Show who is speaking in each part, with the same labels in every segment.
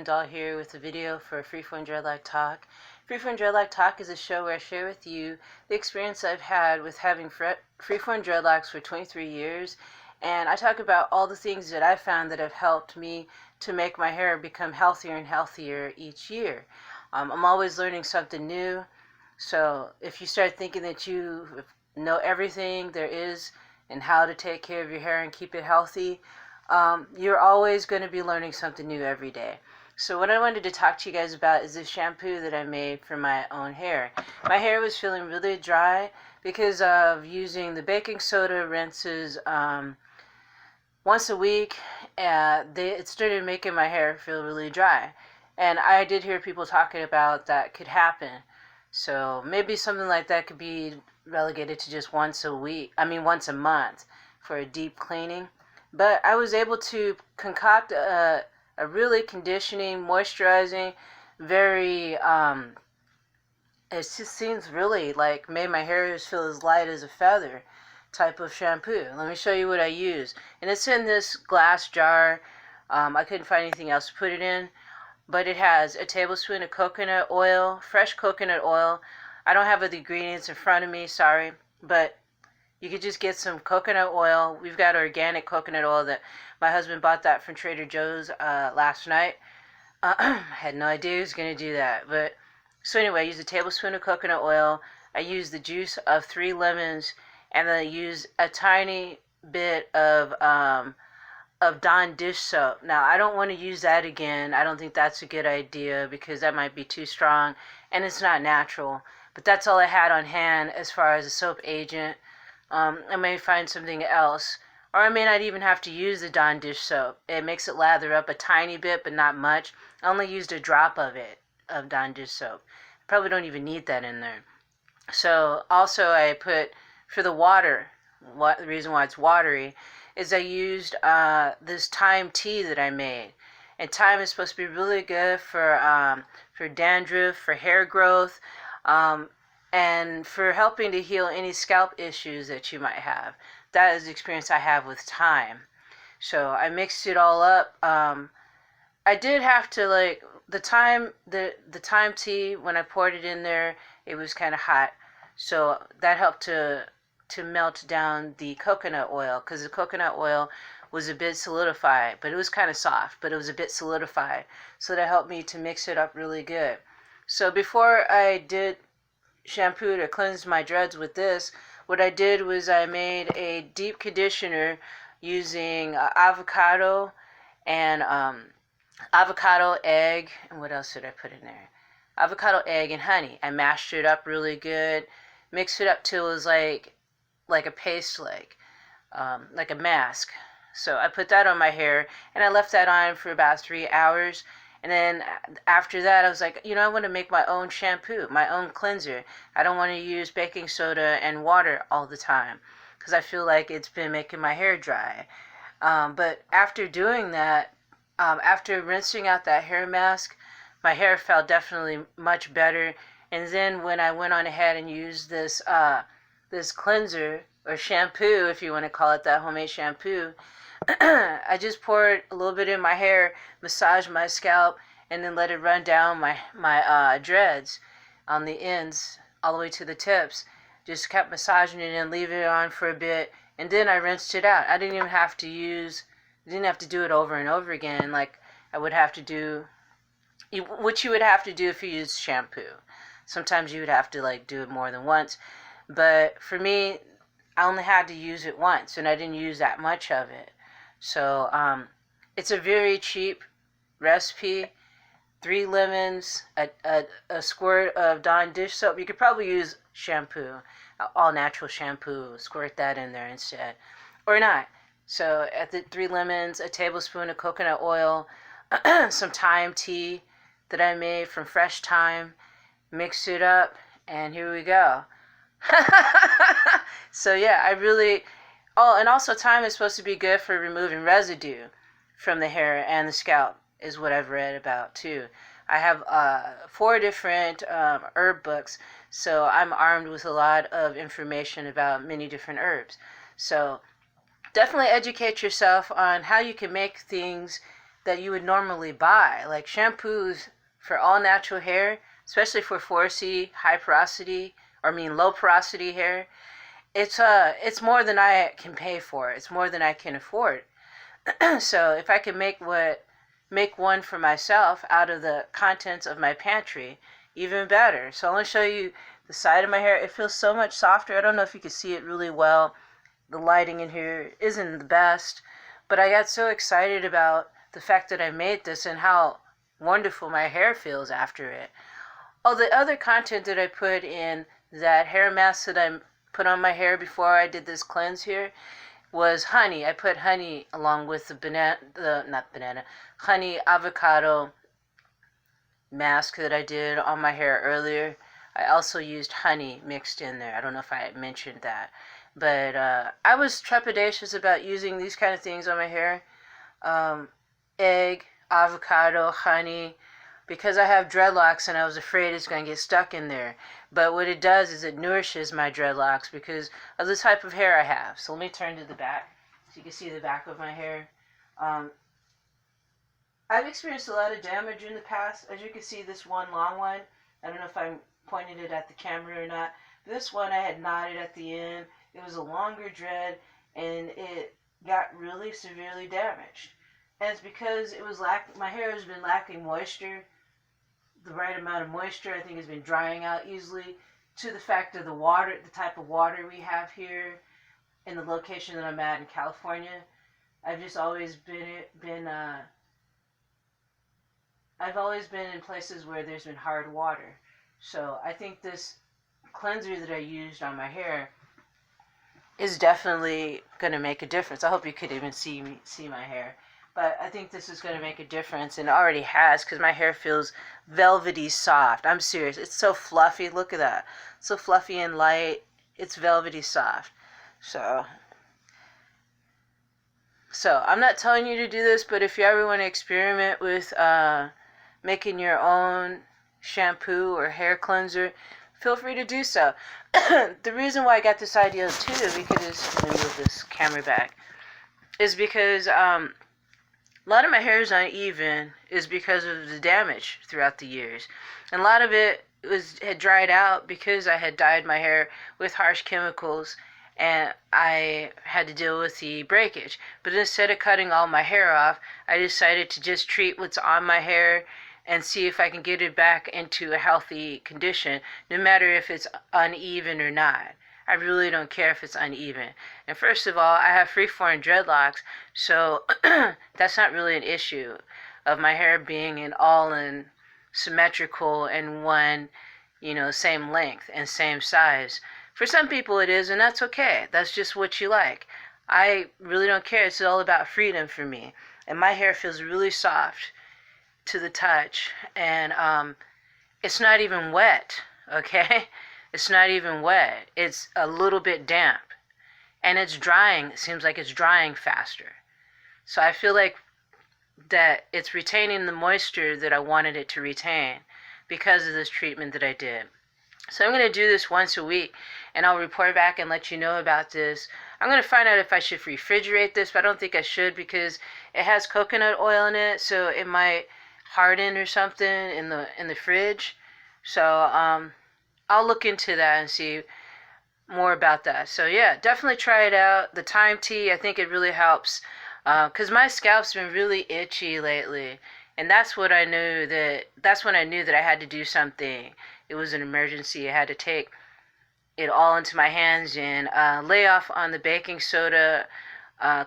Speaker 1: Doll here with a video for Freeform Dreadlock Talk. Freeform Dreadlock Talk is a show where I share with you the experience I've had with having freeform dreadlocks for 23 years, and I talk about all the things that I've found that have helped me to make my hair become healthier and healthier each year. I'm always learning something new, so if you start thinking that you know everything there is and how to take care of your hair and keep it healthy, you're always going to be learning something new every day. So what I wanted to talk to you guys about is this shampoo that I made for my own hair. My hair was feeling really dry because of using the baking soda rinses once a week. It started making my hair feel really dry. And I did hear people talking about that could happen. So maybe something like that could be relegated to just once a month for a deep cleaning. But I was able to concoct a really conditioning, moisturizing, very, it just seems really like made my hair feel as light as a feather type of shampoo. Let me show you what I use. And it's in this glass jar. I couldn't find anything else to put it in. But it has a tablespoon of coconut oil, fresh coconut oil. I don't have the ingredients in front of me, sorry. But you could just get some coconut oil. We've got organic coconut oil that my husband bought that from Trader Joe's last night. I had no idea he was going to do that. But so anyway, I used a tablespoon of coconut oil. I used the juice of 3 lemons, and then I used a tiny bit of Dawn dish soap. Now, I don't want to use that again. I don't think that's a good idea because that might be too strong, and it's not natural. But that's all I had on hand as far as a soap agent. I may find something else, or I may not even have to use the Dawn dish soap. It makes it lather up a tiny bit, but not much. I only used a drop of Dawn dish soap. Probably don't even need that in there. So also I put, for the water, the reason why it's watery, is I used this thyme tea that I made. And thyme is supposed to be really good for dandruff, for hair growth, and for helping to heal any scalp issues that you might have. That is the experience I have with thyme. So I mixed it all up. I did have to, like, the thyme tea, when I poured it in there, it was kind of hot. So that helped to melt down the coconut oil, because the coconut oil was a bit solidified, but it was kind of soft, but it was a bit solidified. So that helped me to mix it up really good. So before I did shampoo to cleanse my dreads with this, what I did was I made a deep conditioner using avocado and avocado, egg, and what else did I put in there? Avocado, egg, and honey. I mashed it up really good, mixed it up till it was like a paste, like a mask. So I put that on my hair, and I left that on for about 3 hours. And then after that, I was like, I want to make my own shampoo, my own cleanser. I don't want to use baking soda and water all the time because I feel like it's been making my hair dry. But after doing that, after rinsing out that hair mask, my hair felt definitely much better. And then when I went on ahead and used this cleanser or shampoo, if you want to call it that, homemade shampoo, I just poured a little bit in my hair, massaged my scalp, and then let it run down my dreads on the ends all the way to the tips. Just kept massaging it and leaving it on for a bit, and then I rinsed it out. I didn't have to do it over and over again like I would have to do, what you would have to do if you use shampoo. Sometimes you would have to do it more than once, but for me, I only had to use it once, and I didn't use that much of it. So it's a very cheap recipe. 3 lemons, a squirt of Dawn dish soap. You could probably use shampoo, all natural shampoo. Squirt that in there instead, or not. So at the 3 lemons, a tablespoon of coconut oil, some thyme tea that I made from fresh thyme. Mix it up, and here we go. So yeah, and also thyme is supposed to be good for removing residue from the hair and the scalp, is what I've read about too. I have 4 different herb books, so I'm armed with a lot of information about many different herbs. So definitely educate yourself on how you can make things that you would normally buy, like shampoos for all natural hair, especially for porosity, high porosity, or low porosity hair. It's more than I can pay for. It's more than I can afford. So if I can make one for myself out of the contents of my pantry, even better. So I'm going to show you the side of my hair. It feels so much softer. I don't know if you can see it really well. The lighting in here isn't the best, but I got so excited about the fact that I made this and how wonderful my hair feels after it. Oh, the other content that I put in that hair mask that I put on my hair before I did this cleanse here was honey. I put honey along with the honey avocado mask that I did on my hair earlier. I also used honey mixed in there. I don't know if I mentioned that. But I was trepidatious about using these kind of things on my hair. Egg, avocado, honey, because I have dreadlocks and I was afraid it's going to get stuck in there. But what it does is it nourishes my dreadlocks because of the type of hair I have. So let me turn to the back so you can see the back of my hair. I've experienced a lot of damage in the past. As you can see, this one long one, I don't know if I'm pointing it at the camera or not. This one I had knotted at the end. It was a longer dread and it got really severely damaged. And it's because it was my hair has been lacking moisture. The right amount of moisture, I think, has been drying out easily, to the fact of the water, the type of water we have here in the location that I'm at in California. I've just always I've always been in places where there's been hard water. So I think this cleanser that I used on my hair is definitely going to make a difference. I hope you could even see my hair. But I think this is going to make a difference, and it already has, because my hair feels velvety soft. I'm serious. It's so fluffy. Look at that. So fluffy and light. It's velvety soft. So I'm not telling you to do this, but if you ever want to experiment with making your own shampoo or hair cleanser, feel free to do so. The reason why I got this idea too, because, let me move this camera back, is because a lot of my hair is uneven is because of the damage throughout the years. And a lot of it had dried out because I had dyed my hair with harsh chemicals and I had to deal with the breakage. But instead of cutting all my hair off, I decided to just treat what's on my hair and see if I can get it back into a healthy condition, no matter if it's uneven or not. I really don't care if it's uneven. And first of all, I have free-form dreadlocks, so that's not really an issue of my hair being all in symmetrical and one, same length and same size. For some people it is, and that's okay. That's just what you like. I really don't care. It's all about freedom for me. And my hair feels really soft to the touch, and it's not even wet, okay? It's not even wet. It's a little bit damp. And it's drying. It seems like it's drying faster. So I feel like that it's retaining the moisture that I wanted it to retain because of this treatment that I did. So I'm going to do this once a week, and I'll report back and let you know about this. I'm going to find out if I should refrigerate this, but I don't think I should because it has coconut oil in it, so it might harden or something in the fridge. So I'll look into that and see more about that. So yeah, definitely try it out. The thyme tea, I think it really helps because my scalp's been really itchy lately, and that's when I knew that I had to do something. It was an emergency. I had to take it all into my hands and lay off on the baking soda,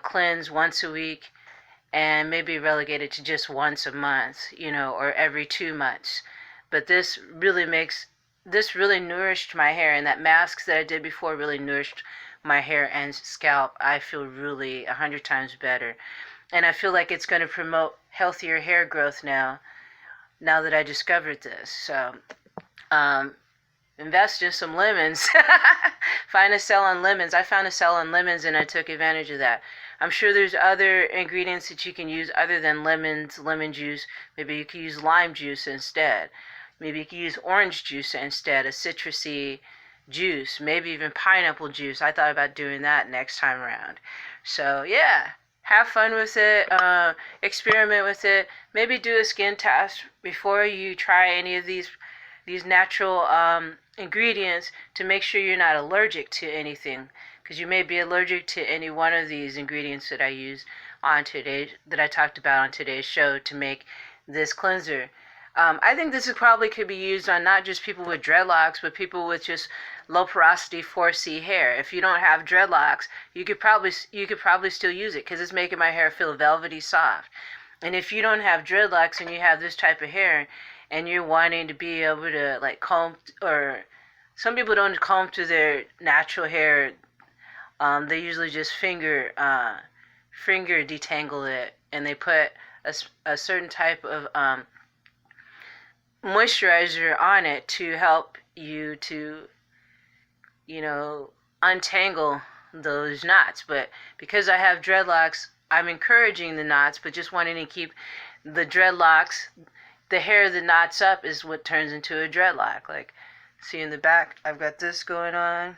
Speaker 1: cleanse once a week, and maybe relegate it to just once a month, or every 2 months. But this really nourished my hair, and that mask that I did before really nourished my hair and scalp. I feel really 100 times better. And I feel like it's going to promote healthier hair growth now that I discovered this. So, invest in some lemons. Find a sale on lemons. I found a sale on lemons and I took advantage of that. I'm sure there's other ingredients that you can use other than lemons, lemon juice. Maybe you can use lime juice instead. Maybe you can use orange juice instead, a citrusy juice, maybe even pineapple juice. I thought about doing that next time around. So yeah, have fun with it, experiment with it. Maybe do a skin test before you try any of these natural ingredients to make sure you're not allergic to anything, because you may be allergic to any one of these ingredients that I use that I talked about on today's show to make this cleanser. I think this probably could be used on not just people with dreadlocks, but people with just low porosity 4C hair. If you don't have dreadlocks, you could probably still use it because it's making my hair feel velvety soft. And if you don't have dreadlocks and you have this type of hair, and you're wanting to be able to like comb, or some people don't comb through their natural hair, they usually just finger detangle it, and they put a certain type of moisturizer on it to help you to, untangle those knots. But because I have dreadlocks, I'm encouraging the knots, but just wanting to keep the dreadlocks, the hair that knots up is what turns into a dreadlock. Like, see in the back, I've got this going on.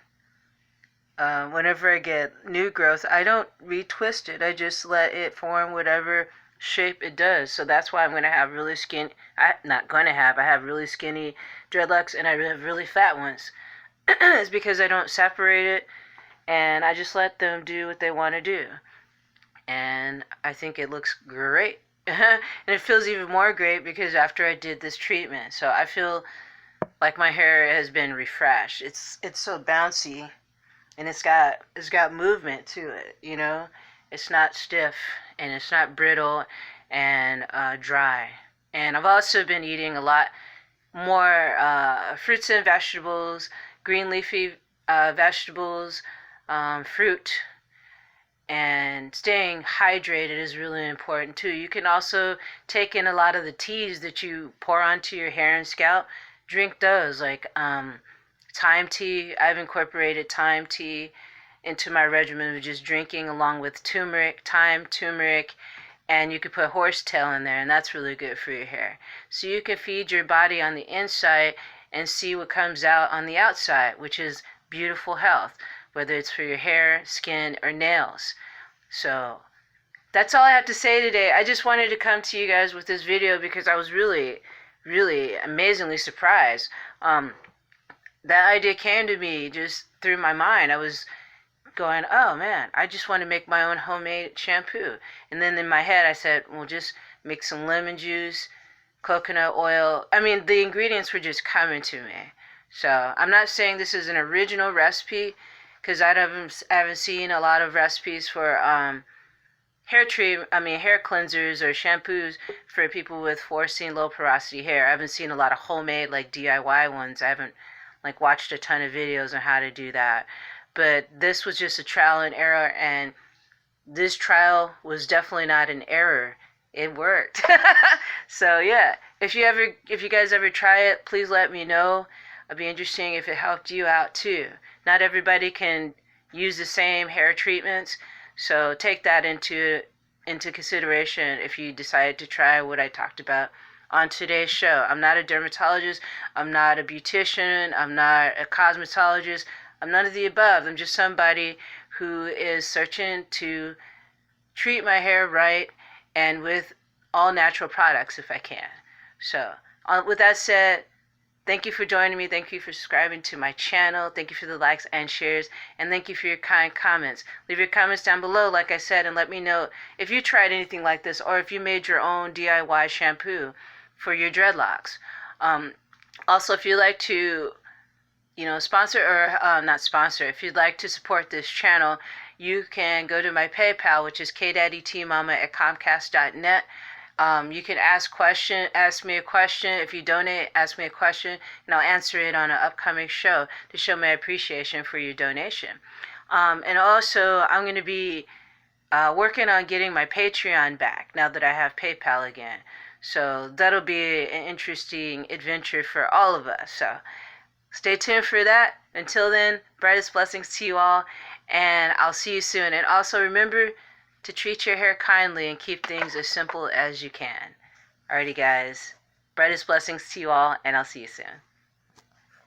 Speaker 1: Whenever I get new growth, I don't retwist it. I just let it form whatever shape it does. So that's why I'm going to have really skinny, I have really skinny dreadlocks, and I have really fat ones. It's because I don't separate it, and I just let them do what they want to do. And I think it looks great. And it feels even more great because after I did this treatment, so I feel like my hair has been refreshed. It's so bouncy, and it's got movement to it. It's not stiff, and it's not brittle and dry. And I've also been eating a lot more fruits and vegetables, green leafy vegetables, fruit. And staying hydrated is really important too. You can also take in a lot of the teas that you pour onto your hair and scalp. Drink those, like thyme tea. I've incorporated thyme tea into my regimen of just drinking, along with thyme, turmeric, and you could put horsetail in there, and that's really good for your hair. So you can feed your body on the inside and see what comes out on the outside, which is beautiful health, whether it's for your hair, skin, or nails. So that's all I have to say today. I just wanted to come to you guys with this video because I was really, really amazingly surprised. That idea came to me just through my mind. I was going, oh man, I just want to make my own homemade shampoo. And then in my head I said, well, just mix some lemon juice, coconut oil. I mean, the ingredients were just coming to me. So I'm not saying this is an original recipe, because I haven't seen a lot of recipes for hair cleansers or shampoos for people with 4C and low porosity hair. I haven't seen a lot of homemade, like DIY ones. I haven't watched a ton of videos on how to do that. But this was just a trial and error, and this trial was definitely not an error. It worked. So yeah, if you guys ever try it, please let me know. It'd be interesting if it helped you out too. Not everybody can use the same hair treatments, so take that into consideration if you decide to try what I talked about on today's show. I'm not a dermatologist, I'm not a beautician, I'm not a cosmetologist, I'm none of the above. I'm just somebody who is searching to treat my hair right and with all natural products if I can. So, with that said, thank you for joining me. Thank you for subscribing to my channel. Thank you for the likes and shares. And thank you for your kind comments. Leave your comments down below, like I said, and let me know if you tried anything like this or if you made your own DIY shampoo for your dreadlocks. Also, if you'd like to, sponsor or not sponsor, if you'd like to support this channel, you can go to my PayPal, which is kdaddystmama@comcast.net. You can ask me a question. If you donate, ask me a question, and I'll answer it on an upcoming show to show my appreciation for your donation. And also, I'm going to be working on getting my Patreon back now that I have PayPal again. So that'll be an interesting adventure for all of us. So stay tuned for that. Until then, brightest blessings to you all, and I'll see you soon. And also remember to treat your hair kindly and keep things as simple as you can. Alrighty guys, brightest blessings to you all, and I'll see you soon.